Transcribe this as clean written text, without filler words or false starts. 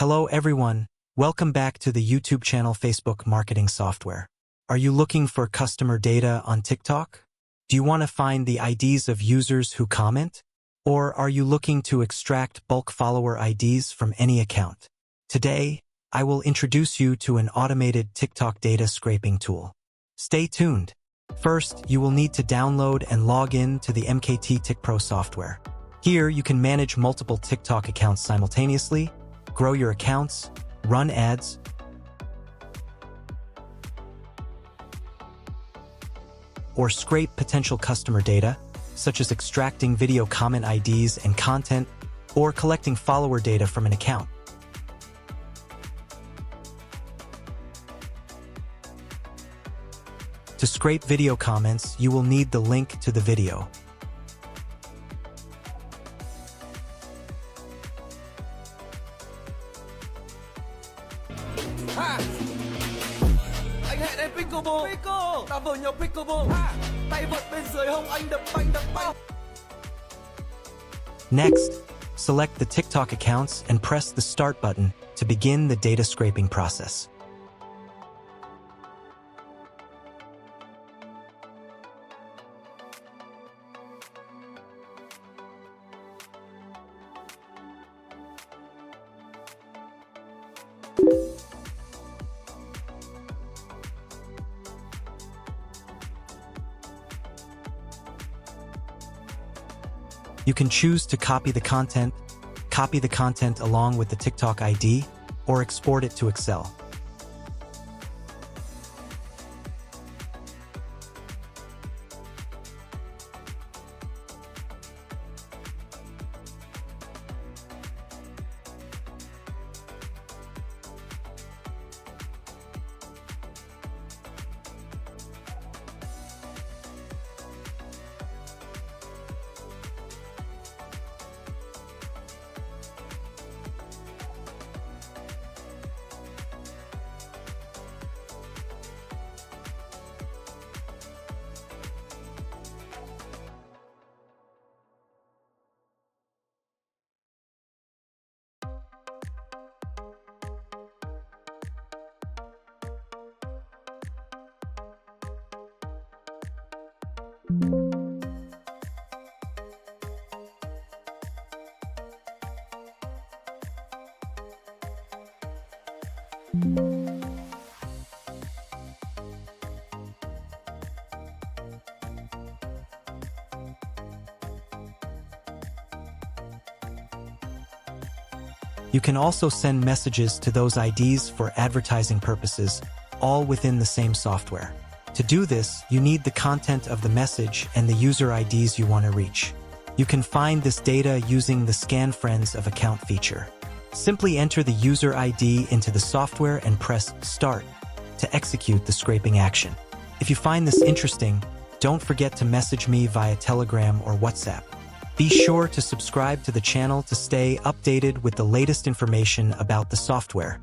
Hello everyone, welcome back to the YouTube channel Facebook Marketing Software. Are you looking for customer data on TikTok? Do you want to find the IDs of users who comment? Or are you looking to extract bulk follower IDs from any account? Today, I will introduce you to an automated TikTok data scraping tool. Stay tuned. First, you will need to download and log in to the MKT Tik Pro software. Here, you can manage multiple TikTok accounts simultaneously, grow your accounts, run ads, or scrape potential customer data, such as extracting video comment IDs and content, or collecting follower data from an account. To scrape video comments, you will need the link to the video. Anh hẹn em pickleball. Ta vừa nhập pickleball. Tay vợt bên dưới hông anh đập banh. Next, select the TikTok accounts and press the Start button to begin the data scraping process. You can choose to copy the content along with the TikTok ID, or export it to Excel. You can also send messages to those IDs for advertising purposes, all within the same software. To do this, you need the content of the message and the user IDs you want to reach. You can find this data using the Scan Friends of Account feature. Simply enter the user ID into the software and press Start to execute the scraping action. If you find this interesting, don't forget to message me via Telegram or WhatsApp. Be sure to subscribe to the channel to stay updated with the latest information about the software.